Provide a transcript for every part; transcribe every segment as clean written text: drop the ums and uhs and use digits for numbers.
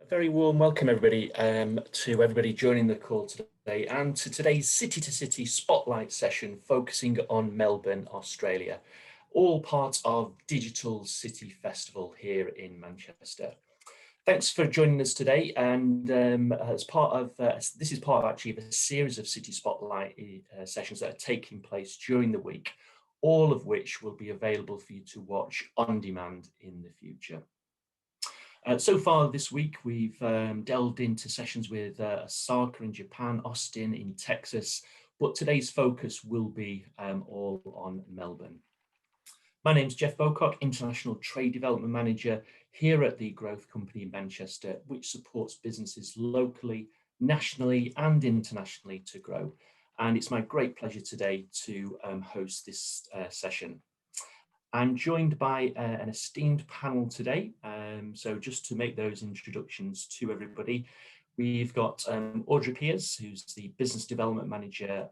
A very warm welcome, everybody, to everybody joining the call today and to today's City to City Spotlight session focusing on Melbourne, Australia, all part of Digital City Festival here in Manchester. Thanks for joining us today, and as part of this is part of actually a series of City Spotlight sessions that are taking place during the week, all of which will be available for you to watch on demand in the future. So far this week, we've delved into sessions with Osaka in Japan, Austin in Texas, but today's focus will be all on Melbourne. My name's Jeff Bocock, International Trade Development Manager here at the Growth Company in Manchester, which supports businesses locally, nationally and internationally to grow. And it's my great pleasure today to host this session. I'm joined by an esteemed panel today. So just to make those introductions to everybody, we've got Audrey Pears, who's the Business Development Manager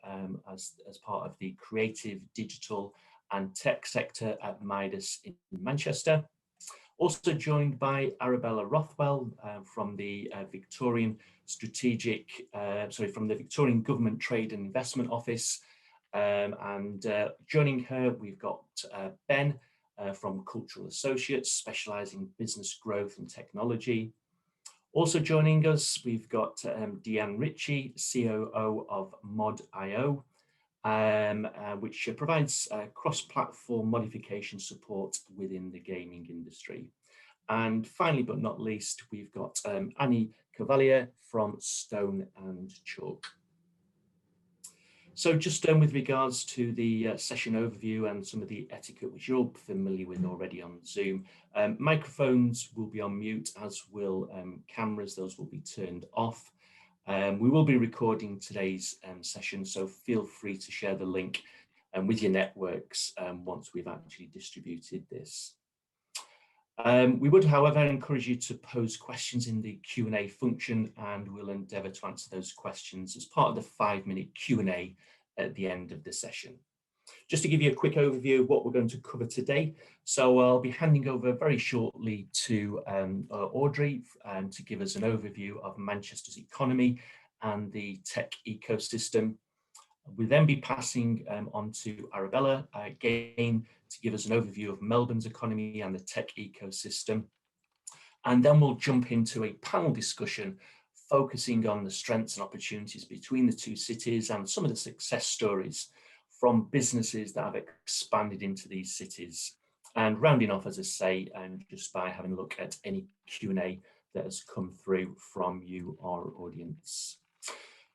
as part of the creative, digital and tech sector at MIDAS in Manchester. Also joined by Arabella Rothwell from the Victorian Victorian Government Trade and Investment Office. Joining her, we've got Ben from Cultural Associates, specialising in business growth and technology. Also joining us, we've got Deanne Ritchie, COO of Modio, which provides cross-platform modification support within the gaming industry. And finally, but not least, we've got Annie Cavalier from Stone and Chalk. So just with regards to the session overview and some of the etiquette which you're all familiar with already on Zoom, microphones will be on mute, as will cameras, those will be turned off. We will be recording today's session, so feel free to share the link with your networks once we've actually distributed this. We would, however, encourage you to pose questions in the Q&A function, and we'll endeavour to answer those questions as part of the 5-minute Q&A at the end of the session. Just to give you a quick overview of what we're going to cover today. So I'll be handing over very shortly to Audrey to give us an overview of Manchester's economy and the tech ecosystem. We'll then be passing on to Arabella again to give us an overview of Melbourne's economy and the tech ecosystem. And then we'll jump into a panel discussion focusing on the strengths and opportunities between the two cities and some of the success stories from businesses that have expanded into these cities. And rounding off, as I say, and just by having a look at any Q&A that has come through from you, our audience.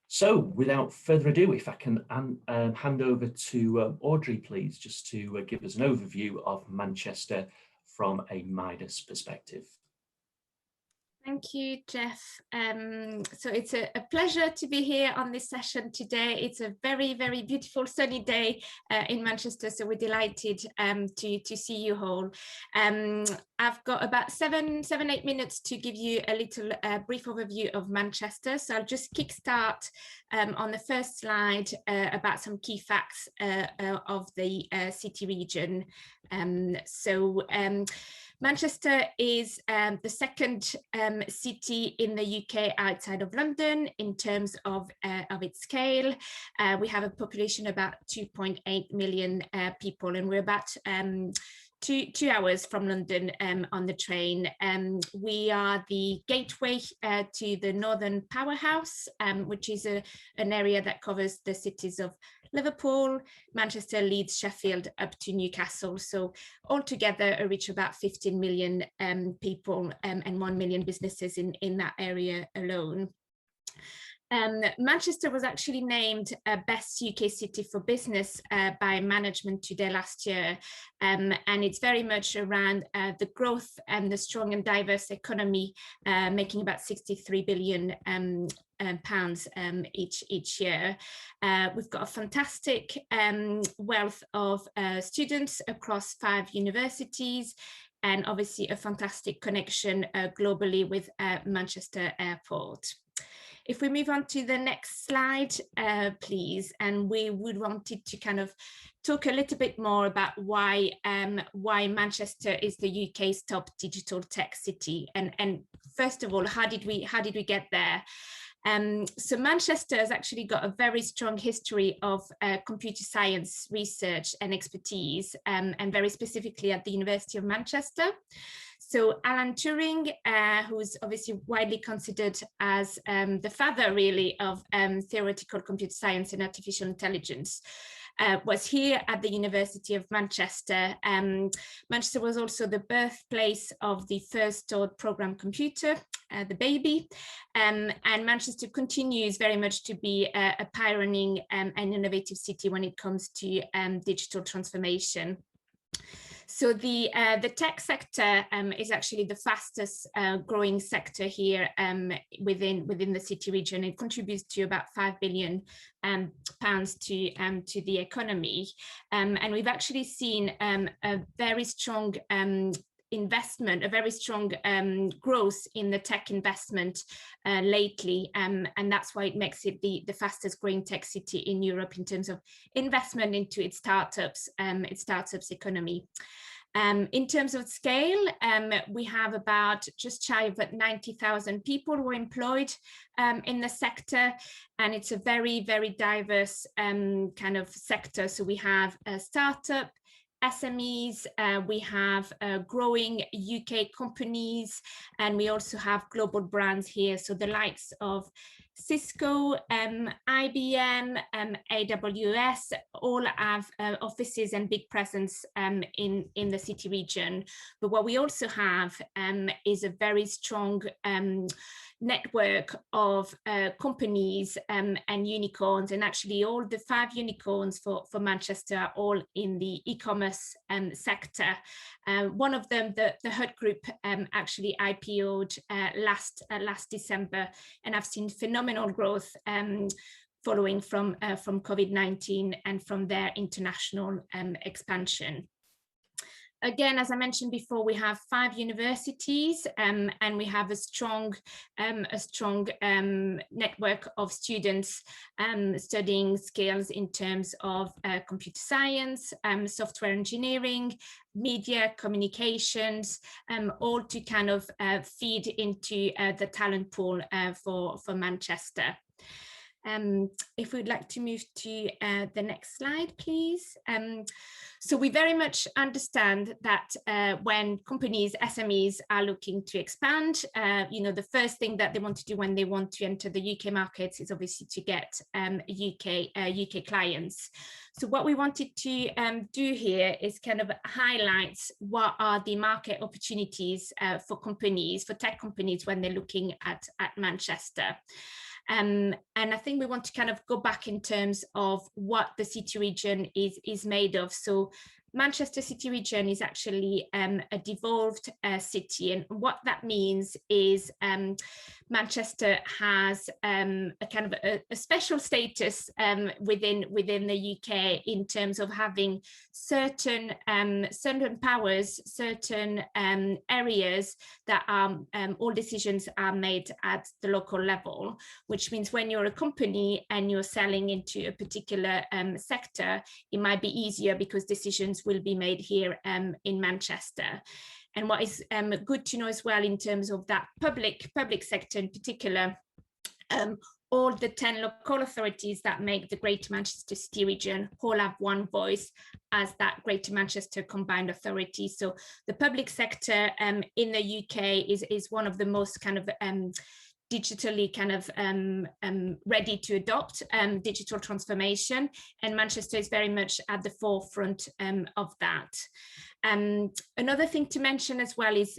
So without further ado, if I can hand over to Audrey, please, just to give us an overview of Manchester from a MIDAS perspective. Thank you, Jeff. So it's a pleasure to be here on this session today. It's a very, very beautiful sunny day in Manchester, so we're delighted to see you all. I've got about 7-8 minutes to give you a little brief overview of Manchester. So I'll just kickstart on the first slide about some key facts of the city region. Manchester is the second city in the UK outside of London in terms of its scale. We have a population about 2.8 million people, and we're about 2 hours from London on the train. We are the gateway to the Northern Powerhouse, which is an area that covers the cities of Liverpool, Manchester, Leeds, Sheffield, up to Newcastle. So altogether, we reach about 15 million people and 1 million businesses in that area alone. Manchester was actually named Best UK City for Business by Management Today last year, and it's very much around the growth and the strong and diverse economy, making about 63 billion pounds each year. We've got a fantastic wealth of students across 5 universities, and obviously a fantastic connection globally with Manchester Airport. If we move on to the next slide, please, and we would wanted to kind of talk a little bit more about why Manchester is the UK's top digital tech city. And first of all, how did we get there? So Manchester has actually got a very strong history of computer science research and expertise, and very specifically at the University of Manchester. So Alan Turing, who's obviously widely considered as the father really of theoretical computer science and artificial intelligence, was here at the University of Manchester. Manchester was also the birthplace of the first stored program computer, the baby, and Manchester continues very much to be a pioneering and innovative city when it comes to digital transformation. So the tech sector is actually the fastest growing sector here within the city region. It contributes to about £5 billion to the economy, and we've actually seen a very strong investment, a very strong growth in the tech investment lately, and that's why it makes it the fastest growing tech city in Europe in terms of investment into its startups economy. In terms of scale, we have about just shy of 90,000 people who are employed in the sector, and it's a very, very diverse kind of sector. So we have a startup, SMEs, we have growing UK companies, and we also have global brands here. So the likes of Cisco, IBM, AWS, all have offices and big presence in the city region. But what we also have is a very strong network of companies and unicorns, and actually all the 5 unicorns for Manchester are all in the e-commerce sector. One of them, the Hut Group, actually IPO'd last December, and I've seen phenomenal growth following from COVID-19 and from their international expansion. Again, as I mentioned before, we have 5 universities, and we have a strong network of students studying skills in terms of computer science, software engineering, media, communications, all to kind of feed into the talent pool for Manchester. If we'd like to move to the next slide, please. So we very much understand that when companies, SMEs are looking to expand, the first thing that they want to do when they want to enter the UK markets is obviously to get UK clients. So what we wanted to do here is kind of highlight what are the market opportunities for companies, for tech companies, when they're looking at Manchester. And I think we want to kind of go back in terms of what the city region is made of. So Manchester city region is actually a devolved city, and what that means is Manchester has a kind of a special status within the UK in terms of having certain powers, certain areas that are all decisions are made at the local level, which means when you're a company and you're selling into a particular sector, it might be easier because decisions will be made here in Manchester. And what is good to know as well in terms of that public sector in particular, all the 10 local authorities that make the Greater Manchester City region all have one voice as that Greater Manchester Combined Authority. So the public sector in the UK is one of the most kind of digitally kind of ready to adopt digital transformation, and Manchester is very much at the forefront of that. Another thing to mention as well is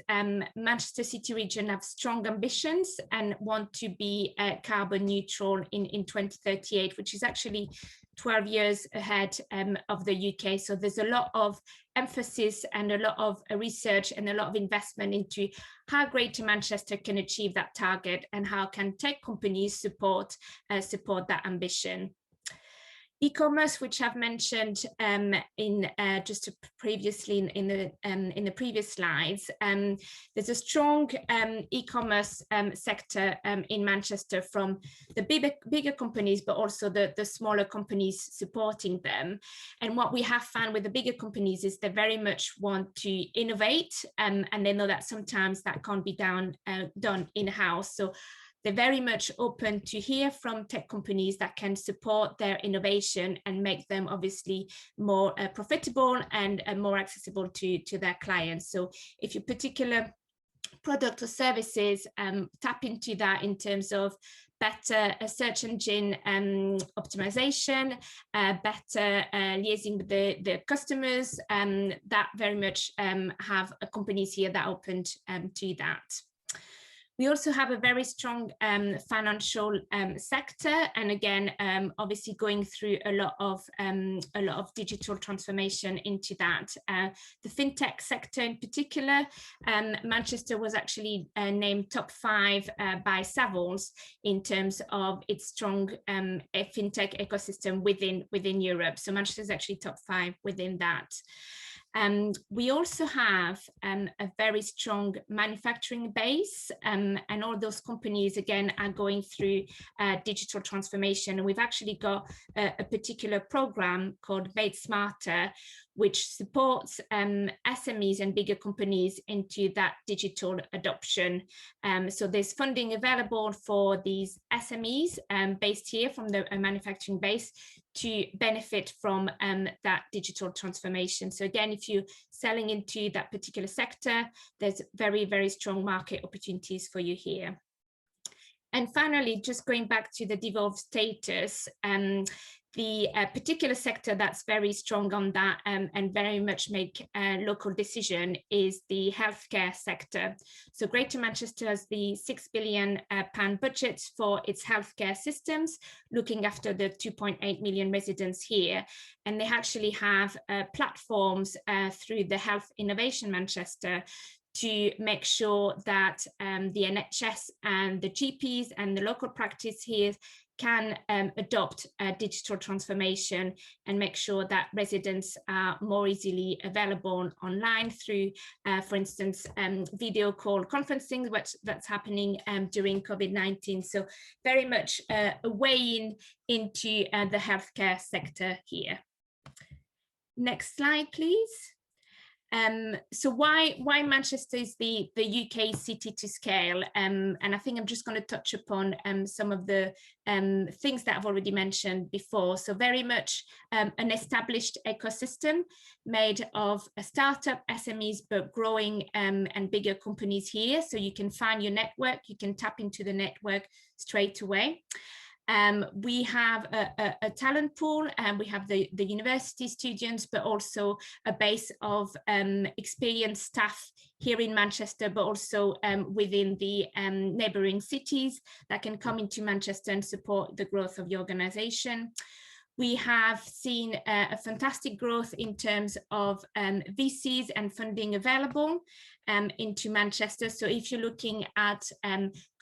Manchester City region have strong ambitions and want to be carbon neutral in 2038, which is actually 12 years ahead of the UK. So there's a lot of emphasis and a lot of research and a lot of investment into how Greater Manchester can achieve that target and how can tech companies support that ambition. E-commerce, which I've mentioned in just previously in the previous slides, there's a strong e-commerce sector in Manchester from the bigger companies, but also the smaller companies supporting them. And what we have found with the bigger companies is they very much want to innovate, and they know that sometimes that can't be done in-house. So they're very much open to hear from tech companies that can support their innovation and make them obviously more profitable and more accessible to their clients. So if your particular product or services tap into that in terms of better search engine optimization, better liaising with the customers, that very much have companies here that are open to that. We also have a very strong financial sector, and again, obviously going through a lot of digital transformation into that. The fintech sector in particular, Manchester was actually named top 5 by Savills in terms of its strong fintech ecosystem within Europe. So Manchester is actually top 5 within that. We also have a very strong manufacturing base, and all those companies again are going through digital transformation. And we've actually got a particular program called Made Smarter, which supports SMEs and bigger companies into that digital adoption. So there's funding available for these SMEs based here from the manufacturing base to benefit from that digital transformation. So again, if you're selling into that particular sector, there's very, very strong market opportunities for you here. And finally, just going back to the devolved status, the particular sector that's very strong on that and very much make a local decision is the healthcare sector. So Greater Manchester has the £6 billion budget for its healthcare systems, looking after the 2.8 million residents here. And they actually have platforms through the Health Innovation Manchester to make sure that the NHS and the GPs and the local practice here can adopt digital transformation and make sure that residents are more easily available online through, for instance, video call conferencing, that's happening during COVID-19. So very much a way into the healthcare sector here. Next slide, please. So why Manchester is the UK city to scale, and I think I'm just going to touch upon some of the things that I've already mentioned before. So very much an established ecosystem made of a startup SMEs, but growing and bigger companies here. So you can find your network, you can tap into the network straight away. We have a talent pool, and we have the university students, but also a base of experienced staff here in Manchester, but also within the neighbouring cities that can come into Manchester and support the growth of the organisation. We have seen a fantastic growth in terms of VCs and funding available into Manchester. So if you're looking at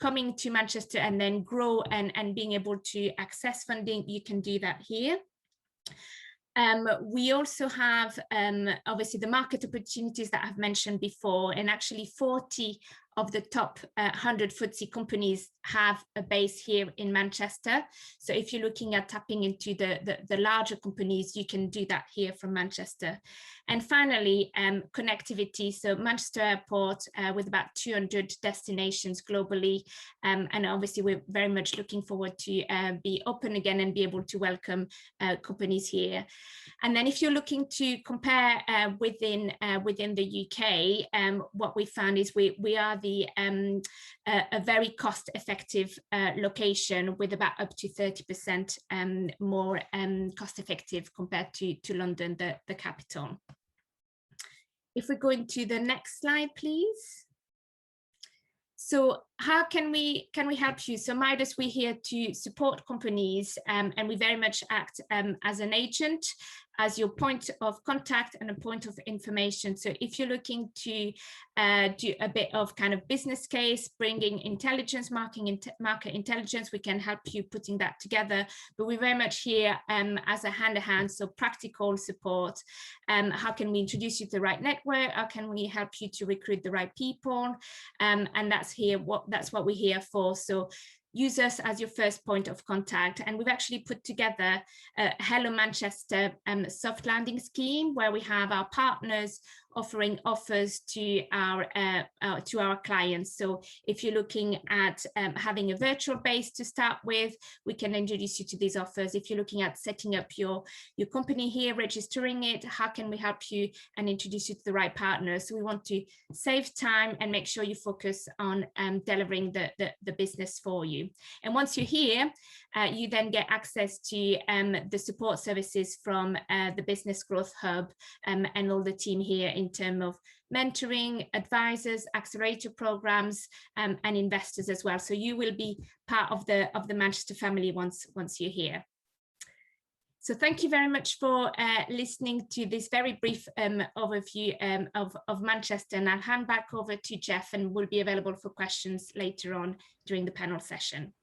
coming to Manchester and then grow and being able to access funding, you can do that here. We also have obviously the market opportunities that I've mentioned before, and actually 40 of the top 100 FTSE companies have a base here in Manchester. So if you're looking at tapping into the larger companies, you can do that here from Manchester. And finally, connectivity. So Manchester Airport with about 200 destinations globally. And obviously we're very much looking forward to be open again and be able to welcome companies here. And then if you're looking to compare within the UK, what we found is we are a very cost-effective location with about up to 30% more cost-effective compared to London, the capital. If we go into the next slide, please. So how can we help you? So MIDAS, we're here to support companies, and we very much act as an agent, as your point of contact and a point of information. So if you're looking to do a bit of kind of business case, bringing intelligence, market intelligence, we can help you putting that together. But we're very much here as a hand-to-hand, so practical support. How can we introduce you to the right network? How can we help you to recruit the right people? And that's what we're here for. So use us as your first point of contact. And we've actually put together a Hello Manchester soft landing scheme, where we have our partners offering offers to our clients. So if you're looking at having a virtual base to start with, we can introduce you to these offers. If you're looking at setting up your company here, registering it, how can we help you and introduce you to the right partners? So we want to save time and make sure you focus on delivering the business for you. And once you're here, you then get access to the support services from the Business Growth Hub and all the team here in terms of mentoring, advisors, accelerator programs, and investors as well. So you will be part of the Manchester family once you're here. So thank you very much for listening to this very brief overview of Manchester, and I'll hand back over to Jeff, and we'll be available for questions later on during the panel session.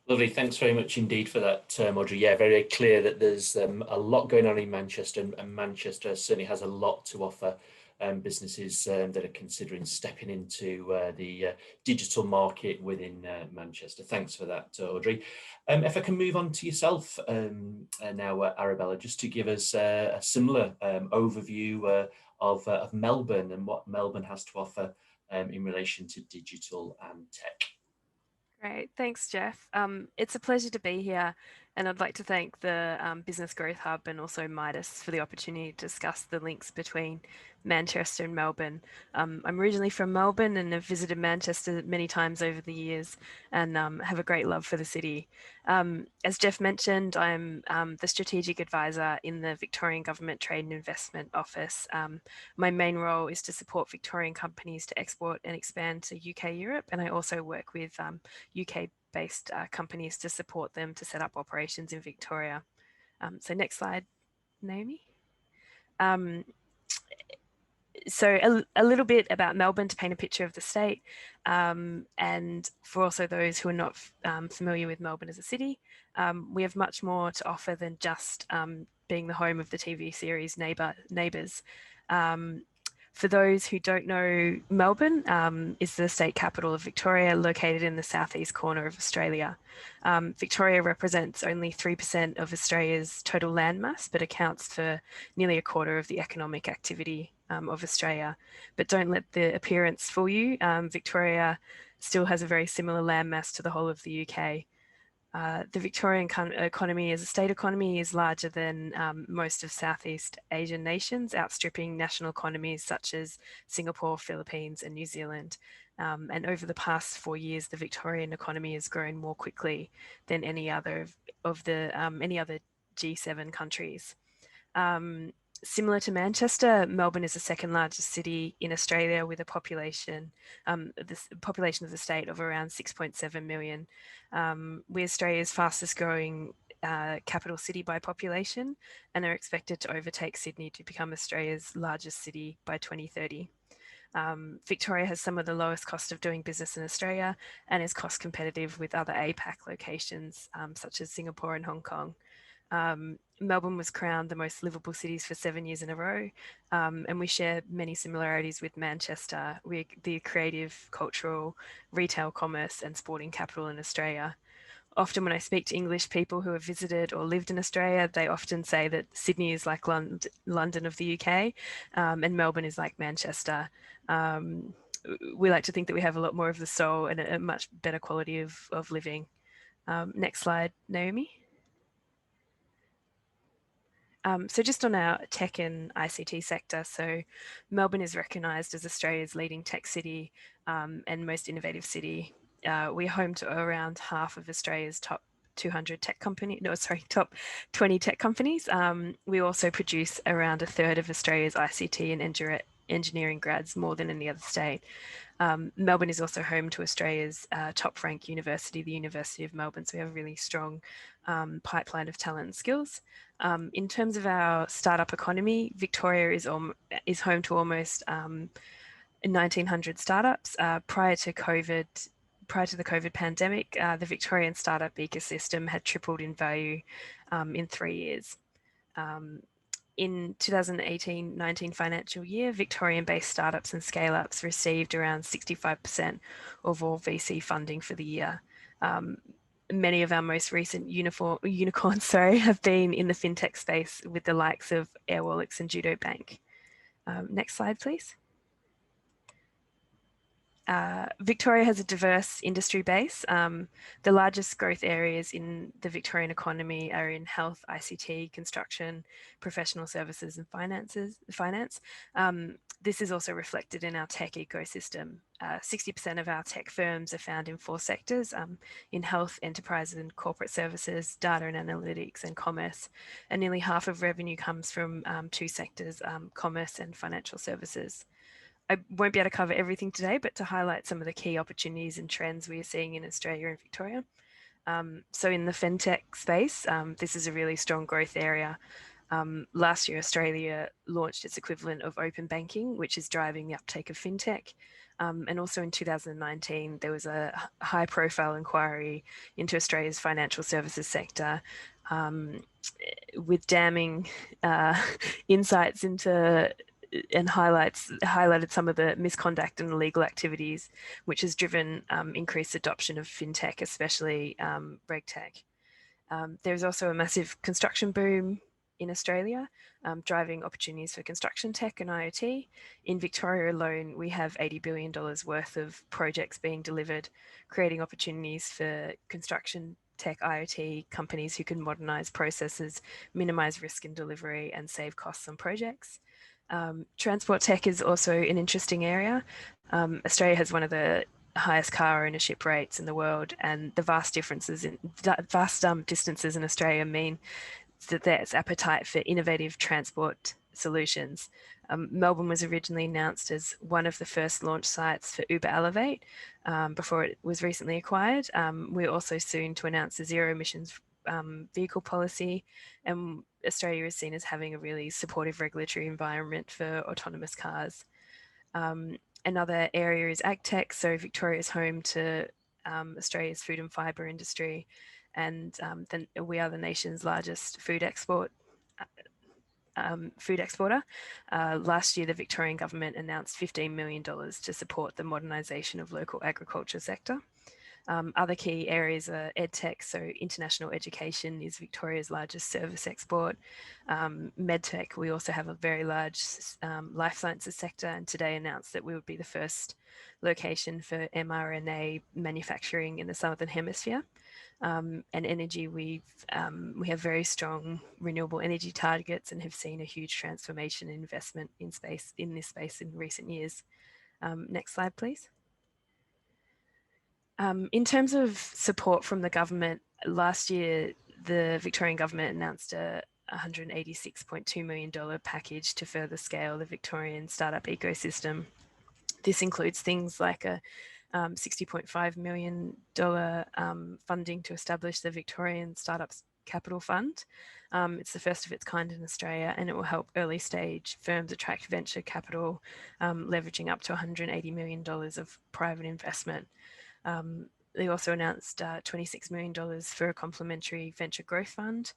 Lovely, thanks very much indeed for that, Audrey. Yeah, very clear that there's a lot going on in Manchester, and Manchester certainly has a lot to offer businesses that are considering stepping into the digital market within Manchester. Thanks for that, Audrey. If I can move on to yourself now, Arabella, just to give us a similar overview of Melbourne and what Melbourne has to offer in relation to digital and tech. Great, thanks, Jeff. It's a pleasure to be here, and I'd like to thank the Business Growth Hub and also MIDAS for the opportunity to discuss the links between Manchester and Melbourne. I'm originally from Melbourne and have visited Manchester many times over the years, and have a great love for the city. As Jeff mentioned, I'm the strategic advisor in the Victorian Government Trade and Investment Office. My main role is to support Victorian companies to export and expand to UK Europe, and I also work with UK-based companies to support them to set up operations in Victoria. So next slide, Naomi. So a little bit about Melbourne to paint a picture of the state, and for also those who are not familiar with Melbourne as a city, we have much more to offer than just being the home of the TV series Neighbours. For those who don't know, Melbourne is the state capital of Victoria, located in the southeast corner of Australia. Victoria represents only 3% of Australia's total landmass, but accounts for nearly a quarter of the economic activity of Australia. But don't let the appearance fool you. Victoria still has a very similar landmass to the whole of the UK. The Victorian economy as a state economy is larger than most of Southeast Asian nations, outstripping national economies such as Singapore, Philippines, and New Zealand. And over the past 4 years, the Victorian economy has grown more quickly than any other of the any other G7 countries. Similar to Manchester, Melbourne is the second largest city in Australia, with a population, the population of the state of around 6.7 million. We're Australia's fastest growing capital city by population, and are expected to overtake Sydney to become Australia's largest city by 2030. Victoria has some of the lowest cost of doing business in Australia, and is cost competitive with other APAC locations such as Singapore and Hong Kong. Melbourne was crowned the most livable cities for 7 years in a row, and we share many similarities with Manchester. We're the creative, cultural, retail, commerce and sporting capital in Australia. Often when I speak to English people who have visited or lived in Australia, they often say that Sydney is like London of the UK, and Melbourne is like Manchester. We like to think that we have a lot more of the soul and a much better quality of living. Next slide, Naomi. So just on our tech and ICT sector, so Melbourne is recognised as Australia's leading tech city and most innovative city. We're home to around half of Australia's top 200 tech company, top 20 tech companies. We also produce around a third of Australia's ICT and engineering grads more than any other state. Melbourne is also home to Australia's top-ranked university, the University of Melbourne. So we have a really strong pipeline of talent and skills. In terms of our startup economy, Victoria is home to almost 1,900 startups. Prior to the COVID pandemic, the Victorian startup ecosystem had tripled in value in 3 years. In 2018-19 financial year, Victorian-based startups and scale-ups received around 65% of all VC funding for the year. Many of our most recent unicorns have been in the fintech space with the likes of Airwallex and Judo Bank. Next slide, please. Victoria has a diverse industry base. The largest growth areas in the Victorian economy are in health, ICT, construction, professional services and finance. This is also reflected in our tech ecosystem. 60% of our tech firms are found in 4 sectors, in health, enterprise and corporate services, data and analytics and commerce. And nearly half of revenue comes from 2 sectors, commerce and financial services. I won't be able to cover everything today, but to highlight some of the key opportunities and trends we are seeing in Australia and Victoria. So in the fintech space, this is a really strong growth area. Last year, Australia launched its equivalent of open banking, which is driving the uptake of fintech. And also in 2019, there was a high profile inquiry into Australia's financial services sector, with damning insights into and highlighted some of the misconduct and illegal activities, which has driven increased adoption of fintech, especially regtech. There's also a massive construction boom in Australia, driving opportunities for construction tech and IoT. In Victoria alone, we have $80 billion worth of projects being delivered, creating opportunities for construction tech IoT companies who can modernise processes, minimise risk in delivery and save costs on projects. Transport tech is also an interesting area. Australia has one of the highest car ownership rates in the world, and the vast distances in Australia mean that there's appetite for innovative transport solutions. Melbourne was originally announced as one of the first launch sites for Uber Elevate before it was recently acquired. We're also soon to announce a zero emissions vehicle policy, and Australia is seen as having a really supportive regulatory environment for autonomous cars. Another area is agtech. So Victoria is home to Australia's food and fibre industry, and then we are the nation's largest food exporter. Last year, the Victorian government announced $15 million to support the modernisation of local agriculture sector. Other key areas are EdTech, so international education is Victoria's largest service export. MedTech, we also have a very large life sciences sector, and today announced that we would be the first location for mRNA manufacturing in the Southern Hemisphere. And energy, we have very strong renewable energy targets and have seen a huge transformation in investment in this space in recent years. Next slide, please. In terms of support from the government, last year, the Victorian government announced a $186.2 million package to further scale the Victorian startup ecosystem. This includes things like a $60.5 million funding to establish the Victorian Startups Capital Fund. It's the first of its kind in Australia, and it will help early stage firms attract venture capital, leveraging up to $180 million of private investment. They also announced $26 million for a complementary venture growth fund.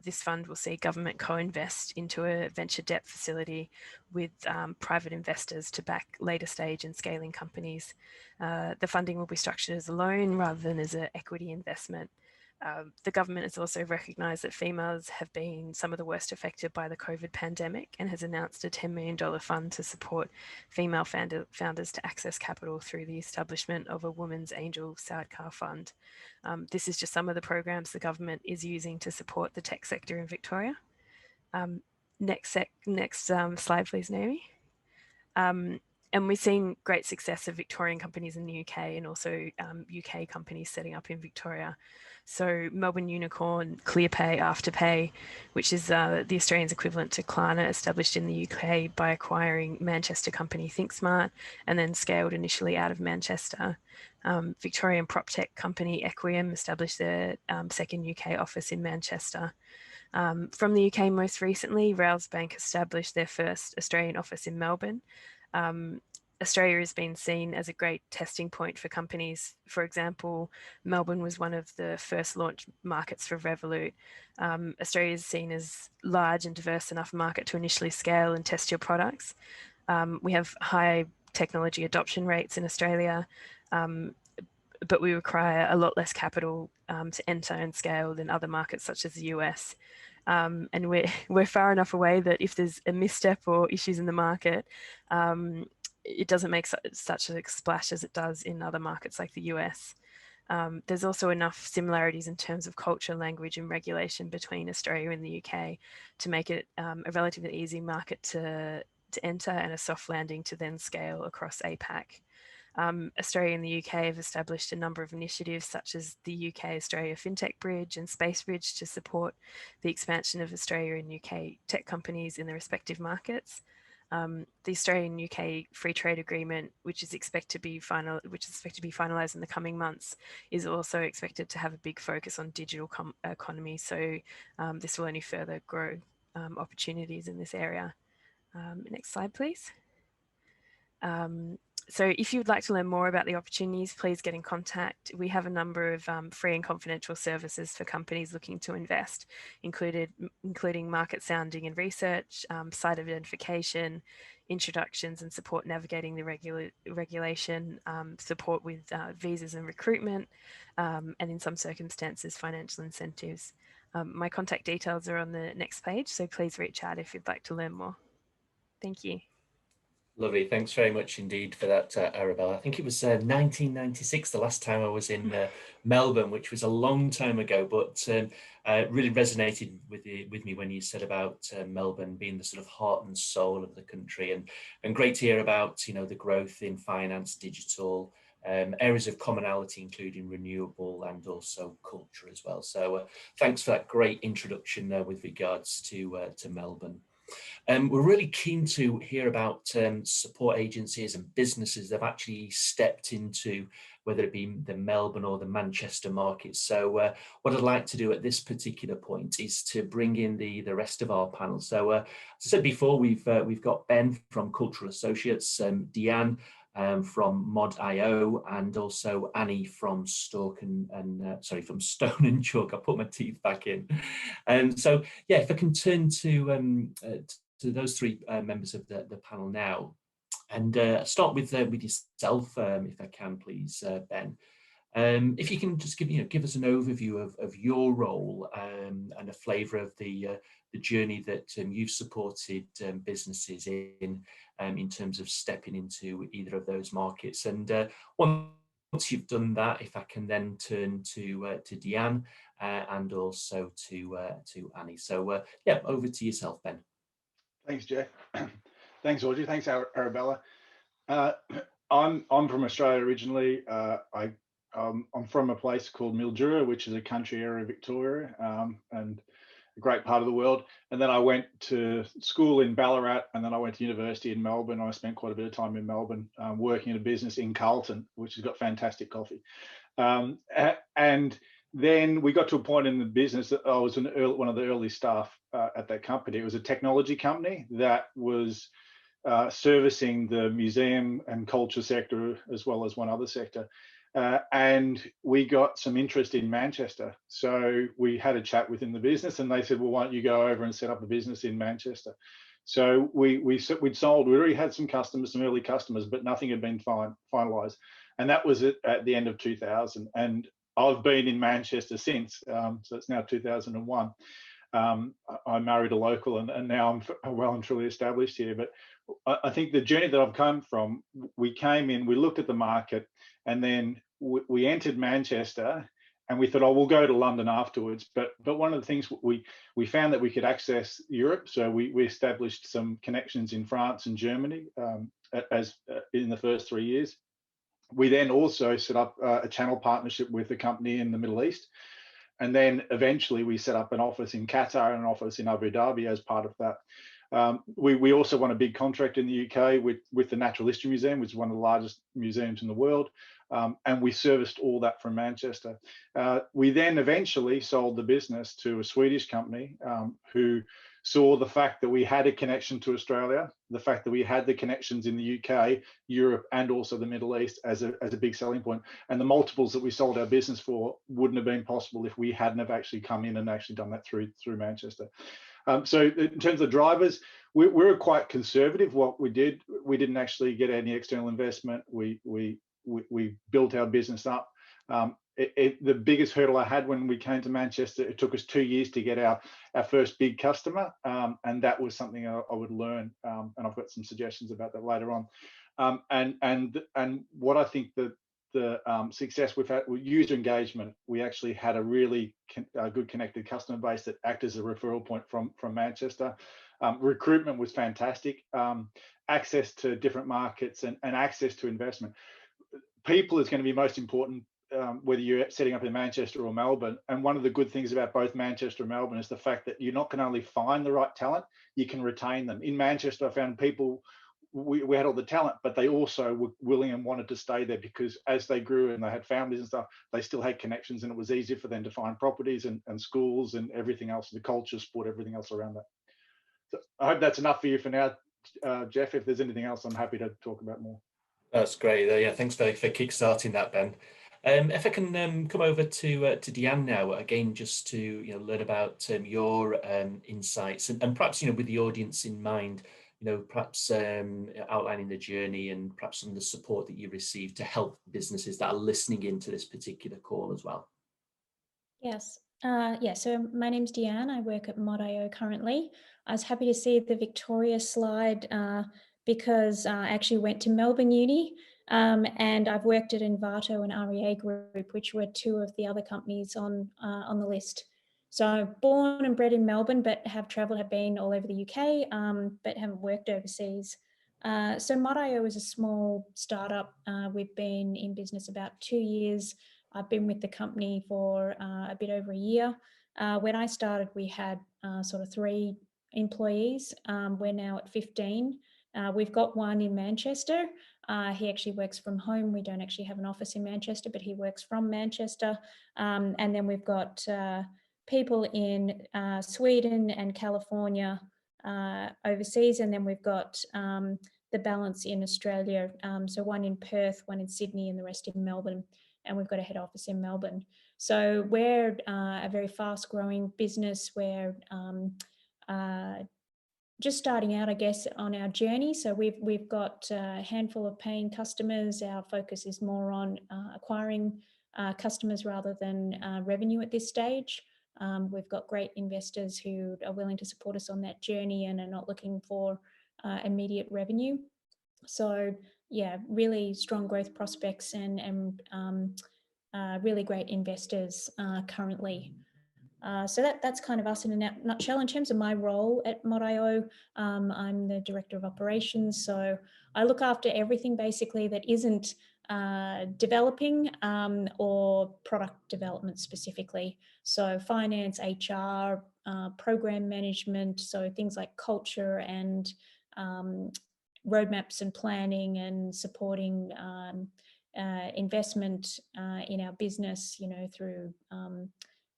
This fund will see government co-invest into a venture debt facility with private investors to back later stage and scaling companies. The funding will be structured as a loan rather than as an equity investment. The government has also recognised that females have been some of the worst affected by the COVID pandemic and has announced a $10 million fund to support female founders to access capital through the establishment of a Women's Angel Sidecar Fund. This is just some of the programs the government is using to support the tech sector in Victoria. Next slide, please, Naomi. And we've seen great success of Victorian companies in the UK and also UK companies setting up in Victoria. So Melbourne Unicorn, ClearPay, Afterpay, which is the Australian's equivalent to Klarna, established in the UK by acquiring Manchester company ThinkSmart and then scaled initially out of Manchester. Victorian PropTech company Equium established their second UK office in Manchester. From the UK most recently, Railsbank established their first Australian office in Melbourne. Australia has been seen as a great testing point for companies. For example, Melbourne was one of the first launch markets for Revolut. Australia is seen as large and diverse enough market to initially scale and test your products. We have high technology adoption rates in Australia, but we require a lot less capital to enter and scale than other markets such as the US. And we're far enough away that if there's a misstep or issues in the market, it doesn't make such a splash as it does in other markets like the US. There's also enough similarities in terms of culture, language and regulation between Australia and the UK to make it a relatively easy market to enter and a soft landing to then scale across APAC. Australia and the UK have established a number of initiatives such as the UK-Australia FinTech Bridge and Space Bridge to support the expansion of Australia and UK tech companies in their respective markets. The Australian UK Free Trade Agreement, which is expected to be finalised in the coming months, is also expected to have a big focus on digital economy. So this will only further grow opportunities in this area. Next slide, please. So if you'd like to learn more about the opportunities, please get in contact. We have a number of free and confidential services for companies looking to invest, including market sounding and research, site identification, introductions and support navigating the regulation, support with visas and recruitment, and in some circumstances, financial incentives. My contact details are on the next page, so please reach out if you'd like to learn more. Thank you. Lovely. Thanks very much indeed for that, Arabella. I think it was 1996, the last time I was in Melbourne, which was a long time ago, but really resonated with me when you said about Melbourne being the sort of heart and soul of the country, and great to hear about, you know, the growth in finance, digital, areas of commonality, including renewable and also culture as well. So thanks for that great introduction with regards to Melbourne. We're really keen to hear about support agencies and businesses that have actually stepped into, whether it be the Melbourne or the Manchester markets. So what I'd like to do at this particular point is to bring in the rest of our panel. So as I said before, we've got Ben from Cultural Associates, Deanne from Modio, and also Annie from Stone and Chalk. I put my teeth back in. So yeah, if I can turn to those three members of the panel now, and start with yourself, if I can, please, Ben. If you can just give us an overview of your role and a flavour of the journey that you've supported businesses in terms of stepping into either of those markets. And once you've done that, if I can then turn to Deanne and also to Annie. So yeah, over to yourself, Ben. Thanks, Jeff. Thanks, Audrey. Thanks, Arabella. I'm from Australia originally. I'm from a place called Mildura, which is a country area of Victoria, and a great part of the world. And then I went to school in Ballarat, and then I went to university in Melbourne. I spent quite a bit of time in Melbourne working in a business in Carlton, which has got fantastic coffee. And then we got to a point in the business that I was one of the early staff at that company. It was a technology company that was servicing the museum and culture sector, as well as one other sector. And we got some interest in Manchester. So we had a chat within the business, and they said, well, why don't you go over and set up a business in Manchester? So we'd already had some early customers, but nothing had been finalized. And that was at the end of 2000. And I've been in Manchester since, so it's now 2001. I married a local, and now I'm well and truly established here. But I think the journey that I've come from, we came in, we looked at the market, and then we entered Manchester, and we thought, oh, we'll go to London afterwards. But one of the things we found that we could access Europe, so we established some connections in France and Germany in the first 3 years. We then also set up a channel partnership with a company in the Middle East. And then eventually we set up an office in Qatar and an office in Abu Dhabi as part of that. We also won a big contract in the UK with the Natural History Museum, which is one of the largest museums in the world. And we serviced all that from Manchester. We then eventually sold the business to a Swedish company who saw the fact that we had a connection to Australia, the fact that we had the connections in the UK, Europe, and also the Middle East as a big selling point. And the multiples that we sold our business for wouldn't have been possible if we hadn't have actually come in and actually done that through Manchester. So in terms of drivers, we were quite conservative. What we didn't actually get any external investment. We built our business up. The biggest hurdle I had when we came to Manchester, it took us 2 years to get our first big customer, and that was something I would learn, and I've got some suggestions about that later on. And what I think that the success we've had with user engagement, we actually had a really good connected customer base that acted as a referral point from Manchester. Recruitment was fantastic. Access to different markets and access to investment. People is going to be most important, whether you're setting up in Manchester or Melbourne. And one of the good things about both Manchester and Melbourne is the fact that you're not going to only find the right talent, you can retain them. In Manchester, I found people, we had all the talent, but they also were willing and wanted to stay there because as they grew and they had families and stuff, they still had connections, and it was easier for them to find properties and schools and everything else, the culture, sport, everything else around that. So I hope that's enough for you for now, Jeff. If there's anything else, I'm happy to talk about more. That's great. Yeah, thanks for kick-starting that, Ben. If I can come over to Deanne now, again, just to learn about your insights and perhaps with the audience in mind, perhaps outlining the journey and perhaps some of the support that you received to help businesses that are listening into this particular call as well. Yes. So my name's Deanne. I work at Modio currently. I was happy to see the Victoria slide because I actually went to Melbourne Uni and I've worked at Envato and REA Group, which were two of the other companies on the list. So born and bred in Melbourne, but have been all over the UK, but haven't worked overseas. So Modio is a small startup. We've been in business about 2 years. I've been with the company for a bit over a year. When I started, we had sort of 3 employees. We're now at 15. We've got one in Manchester. He actually works from home. We don't actually have an office in Manchester, but he works from Manchester. And then we've got people in Sweden and California overseas. And then we've got the balance in Australia. So one in Perth, one in Sydney, and the rest in Melbourne. And we've got a head office in Melbourne. So we're a very fast growing business. We're just starting out, I guess, on our journey. So we've got a handful of paying customers. Our focus is more on acquiring customers rather than revenue at this stage. We've got great investors who are willing to support us on that journey and are not looking for immediate revenue. So yeah, really strong growth prospects and really great investors currently. So that's kind of us in a nutshell. In terms of my role at Modio, I'm the Director of Operations. So I look after everything basically that isn't developing or product development specifically. So finance, HR, program management, so things like culture and roadmaps and planning and supporting investment in our business, through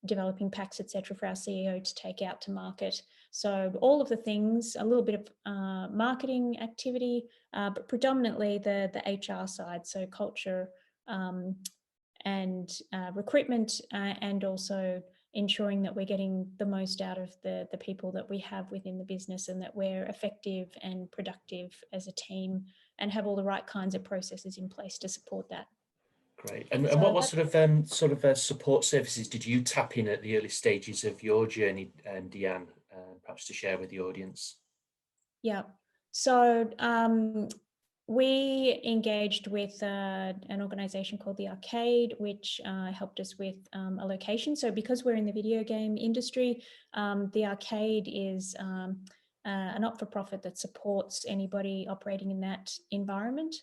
developing packs, etc., for our CEO to take out to market. So all of the things, a little bit of marketing activity, but predominantly the HR side, so culture and recruitment, and also ensuring that we're getting the most out of the people that we have within the business and that we're effective and productive as a team and have all the right kinds of processes in place to support that. Great. And what sort of support services did you tap in at the early stages of your journey, Deanne, perhaps to share with the audience? Yeah. So we engaged with an organisation called The Arcade, which helped us with a location. So because we're in the video game industry, The Arcade is a not-for-profit that supports anybody operating in that environment.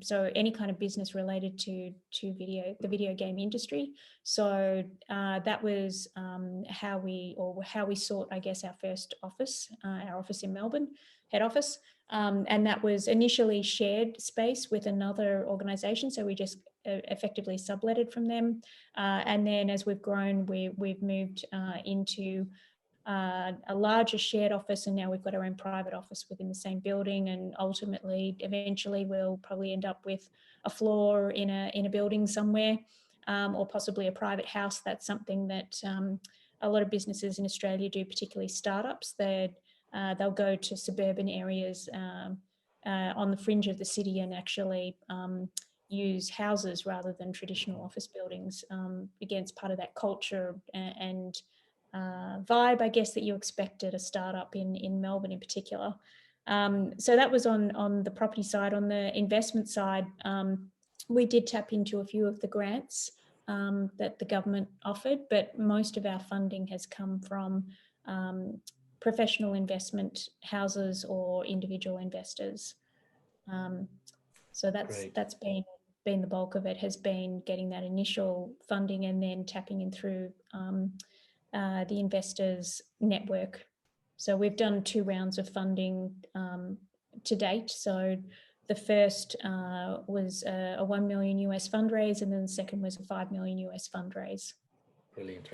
So any kind of business related to the video game industry. So that was how we sought, I guess, our first office, our office in Melbourne, head office. And that was initially shared space with another organisation. So we just effectively subletted from them. And then as we've grown, we've moved into a larger shared office, and now we've got our own private office within the same building. And ultimately, eventually, we'll probably end up with a floor in a building somewhere, or possibly a private house. That's something that a lot of businesses in Australia do, particularly startups. They'll go to suburban areas on the fringe of the city and actually use houses rather than traditional office buildings. Again, it's part of that culture and vibe, I guess, that you expect at a startup in Melbourne in particular. So that was on the property side. On the investment side, we did tap into a few of the grants that the government offered, but most of our funding has come from professional investment houses or individual investors. So that's been the bulk of it, has been getting that initial funding and then tapping in through the investors network. So we've done 2 rounds of funding to date. So the first was a $1 million US fundraise, and then the second was a $5 million US fundraise. Brilliant,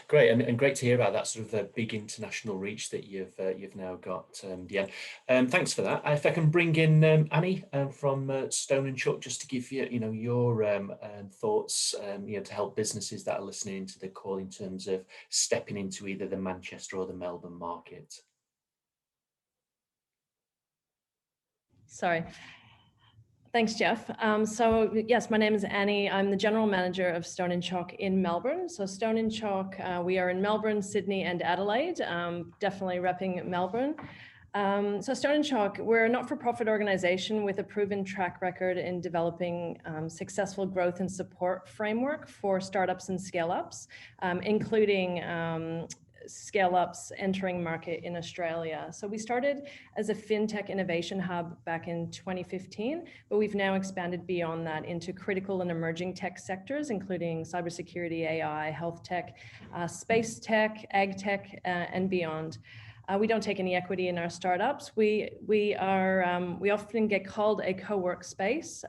great, and great to hear about that sort of the big international reach that you've now got, Deanne. Thanks for that. If I can bring in Annie from Stone and Chuck, just to give you, your thoughts, to help businesses that are listening to the call in terms of stepping into either the Manchester or the Melbourne market. Sorry. Thanks, Jeff. So yes, my name is Annie. I'm the General Manager of Stone and Chalk in Melbourne. So Stone and Chalk, we are in Melbourne, Sydney and Adelaide, definitely repping Melbourne. So Stone and Chalk, we're a not-for-profit organisation with a proven track record in developing successful growth and support framework for startups and scale-ups, including scale-ups entering market in Australia. So we started as a fintech innovation hub back in 2015, but we've now expanded beyond that into critical and emerging tech sectors, including cybersecurity, AI, health tech, space tech, ag tech, and beyond. We don't take any equity in our startups. We often get called a co-work space,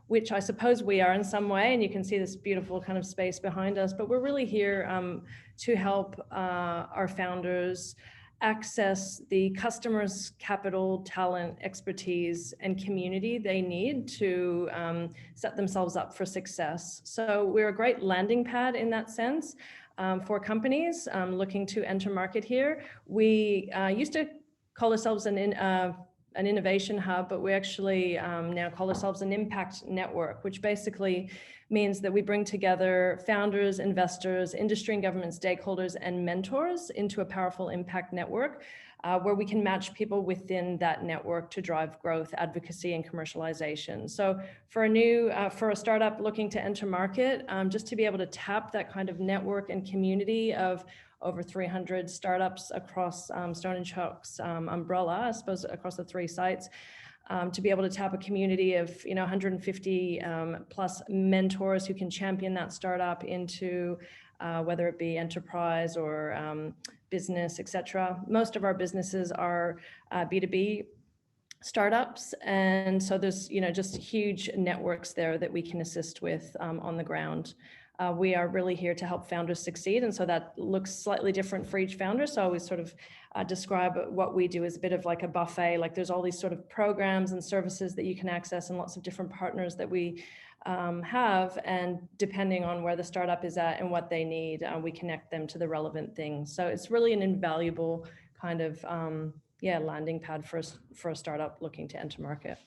which I suppose we are in some way, and you can see this beautiful kind of space behind us, but we're really here to help our founders access the customers' capital, talent, expertise, and community they need to set themselves up for success. So we're a great landing pad in that sense for companies looking to enter market here. We used to call ourselves an innovation hub, but we actually now call ourselves an impact network, which basically means that we bring together founders, investors, industry and government stakeholders, and mentors into a powerful impact network where we can match people within that network to drive growth, advocacy, and commercialization. So for a startup looking to enter market, just to be able to tap that kind of network and community of over 300 startups across Stone and Chalk's umbrella, I suppose, across the 3 sites, to be able to tap a community of 150 plus mentors who can champion that startup into whether it be enterprise or business, etc. Most of our businesses are B2B startups, and so there's just huge networks there that we can assist with on the ground. We are really here to help founders succeed, and so that looks slightly different for each founder. So I always sort of describe what we do as a bit of like a buffet. Like there's all these sort of programs and services that you can access and lots of different partners that we have, and depending on where the startup is at and what they need, we connect them to the relevant things. So it's really an invaluable kind of landing pad for a startup looking to enter market.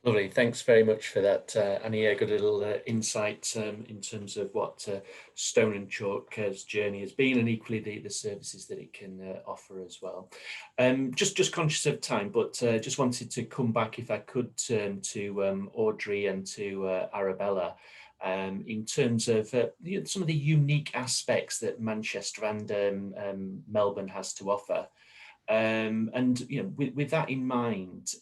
Lovely, thanks very much for that, Annie. A good little insight in terms of what Stone and Chalk's journey has been, and equally the services that it can offer as well. Just conscious of time, but just wanted to come back, if I could, turn to Audrey and to Arabella in terms of some of the unique aspects that Manchester and Melbourne has to offer. And with that in mind,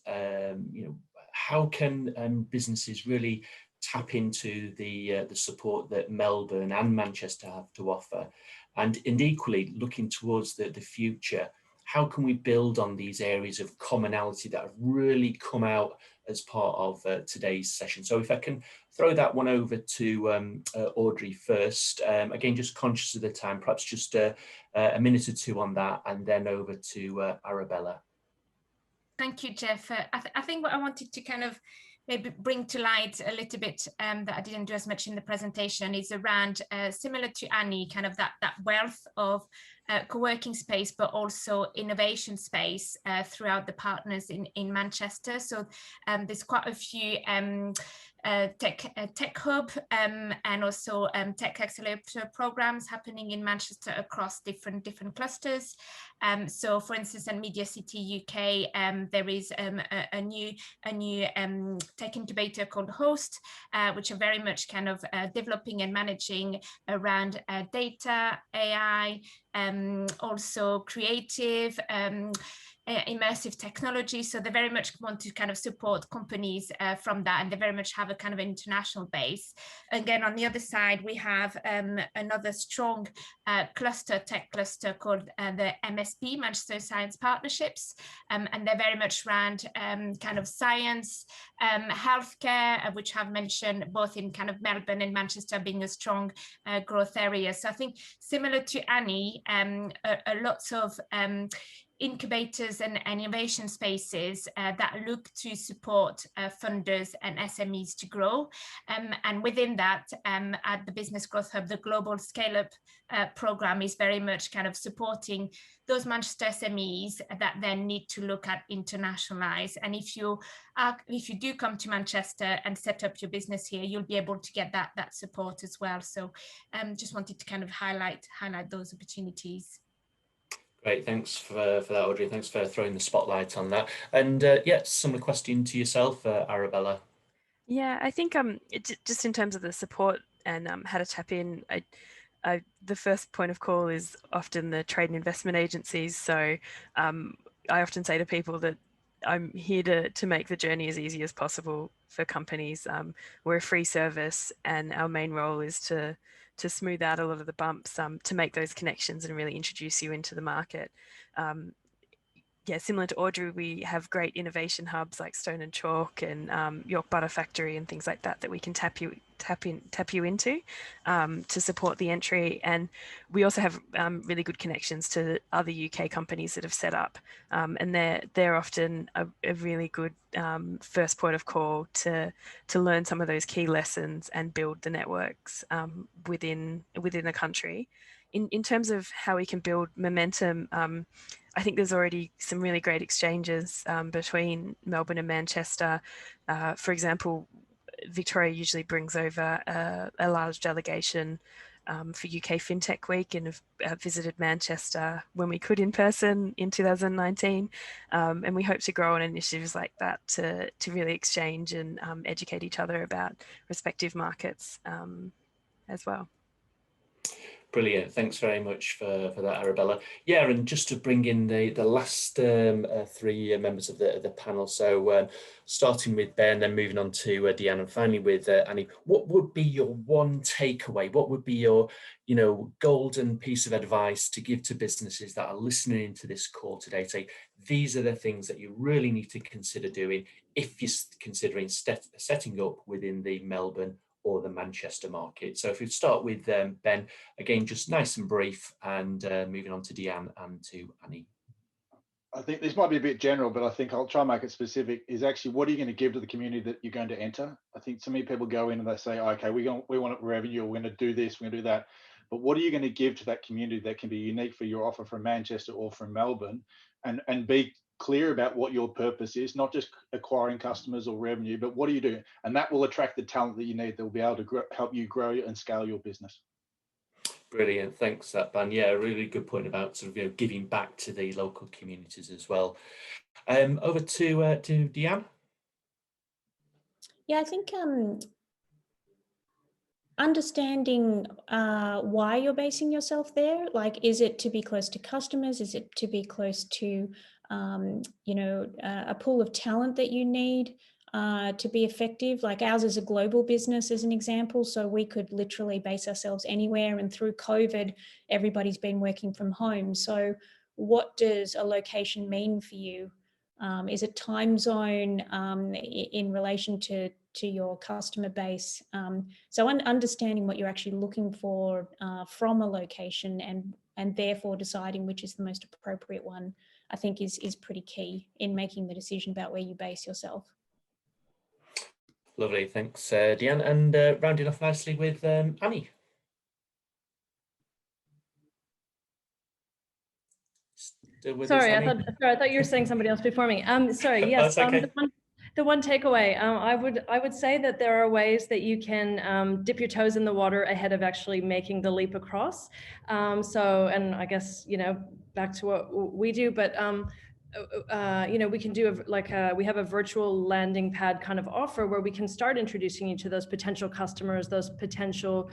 how can businesses really tap into the support that Melbourne and Manchester have to offer, and equally looking towards the future? How can we build on these areas of commonality that have really come out as part of today's session? So if I can throw that one over to Audrey first, again, just conscious of the time, perhaps just a minute or two on that, and then over to Arabella. Thank you, Jeff. I think what I wanted to kind of maybe bring to light a little bit that I didn't do as much in the presentation is around, similar to Annie, kind of that wealth of co-working space, but also innovation space throughout the partners in Manchester. So there's quite a few tech hub and also tech accelerator programs happening in Manchester across different clusters. So for instance, in Media City UK, there is a new tech incubator called Host, which are very much kind of developing and managing around data, AI, also creative, immersive technology. So they very much want to kind of support companies from that, and they very much have a kind of international base. Again, on the other side, we have another strong tech cluster called the MSP, Manchester Science Partnerships, and they're very much around kind of science, healthcare, which I've mentioned both in kind of Melbourne and Manchester being a strong growth area. So I think similar to Annie, lots of incubators and innovation spaces that look to support funders and SMEs to grow. And within that, at the Business Growth Hub, the Global Scale Up program is very much kind of supporting those Manchester SMEs that then need to look at internationalize. And if you do come to Manchester and set up your business here, you'll be able to get that support as well. So just wanted to kind of highlight those opportunities. Great, thanks for that, Audrey. Thanks for throwing the spotlight on that. And yeah, similar question to yourself, Arabella. Yeah, I think just in terms of the support and how to tap in, the first point of call is often the trade and investment agencies. So I often say to people that I'm here to make the journey as easy as possible for companies. We're a free service, and our main role is to smooth out a lot of the bumps, to make those connections and really introduce you into the market. Yeah, similar to Audrey, we have great innovation hubs like Stone and Chalk and York Butter Factory and things like that we can tap you into to support the entry. And we also have really good connections to other UK companies that have set up, and they're often a really good first point of call to learn some of those key lessons and build the networks within the country. In terms of how we can build momentum, I think there's already some really great exchanges between Melbourne and Manchester. For example, Victoria usually brings over a large delegation for UK FinTech Week, and have visited Manchester when we could in person in 2019. And we hope to grow on initiatives like that to really exchange and educate each other about respective markets as well. Brilliant. Thanks very much for that, Arabella. Yeah, and just to bring in the last three members of the panel. So starting with Ben, then moving on to Deanne, and finally with Annie. What would be your one takeaway? What would be your golden piece of advice to give to businesses that are listening to this call today? Say, these are the things that you really need to consider doing if you're considering setting up within the Melbourne or the Manchester market. So if we start with Ben, again, just nice and brief, and moving on to Deanne and to Annie. I think this might be a bit general, but I think I'll try and make it specific, is actually what are you going to give to the community that you're going to enter? I think so many people go in and they say, okay, we want revenue, we're going to do this, we're going to do that. But what are you going to give to that community that can be unique for your offer from Manchester or from Melbourne? And be clear about what your purpose is, not just acquiring customers or revenue, but what are you doing? And that will attract the talent that you need that will be able to help you grow and scale your business. Brilliant, thanks for that, Ben. Yeah, a really good point about sort of giving back to the local communities as well. Over to Deanne. Yeah, I think understanding why you're basing yourself there. Like, is it to be close to customers? Is it to be close to, you know, a pool of talent that you need to be effective? Like, ours is a global business, as an example, so we could literally base ourselves anywhere. And through COVID, everybody's been working from home. So what does a location mean for you? Is it time zone in relation to your customer base? So understanding what you're actually looking for from a location, and therefore deciding which is the most appropriate one, I think is pretty key in making the decision about where you base yourself. Lovely, thanks, Deanne. And rounding off nicely with Annie. Sorry, I thought you were saying somebody else before me. Sorry, yes. Okay. The one takeaway, I would say that there are ways that you can dip your toes in the water ahead of actually making the leap across. So, and I guess, you know, back to what we do, but you know, we can do we have a virtual landing pad kind of offer where we can start introducing you to those potential customers, those potential,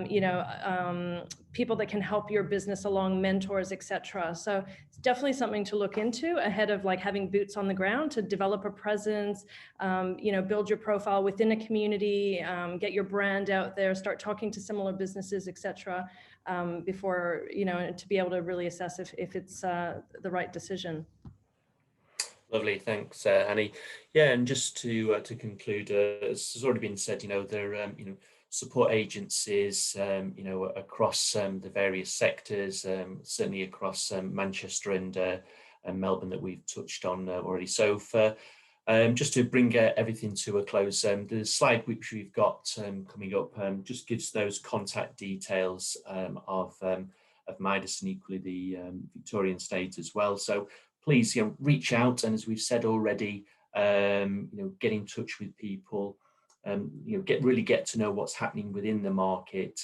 you know, people that can help your business along, mentors, etc. So it's definitely something to look into ahead of like having boots on the ground to develop a presence, you know, build your profile within a community, get your brand out there, start talking to similar businesses, etc. Before, you know, to be able to really assess if it's the right decision. Lovely, thanks, Annie. Yeah, and just to conclude, as has already been said, you know, there you know, support agencies, you know, across the various sectors, certainly across Manchester and Melbourne that we've touched on already. So for just to bring everything to a close, the slide which we've got coming up just gives those contact details of MIDAS and equally the Victorian state as well. So please, you know, reach out, and as we've said already, you know, get in touch with people, you know, really get to know what's happening within the market,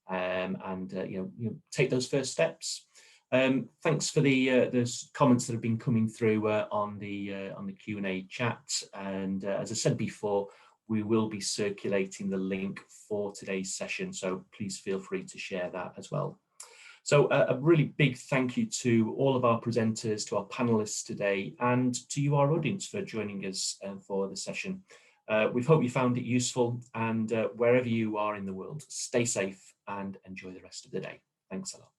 and you know, take those first steps. Thanks for the comments that have been coming through on the Q&A chat, and as I said before, we will be circulating the link for today's session, so please feel free to share that as well. So a really big thank you to all of our presenters, to our panelists today, and to you, our audience, for joining us for the session. We hope you found it useful, and wherever you are in the world, stay safe and enjoy the rest of the day. Thanks a lot.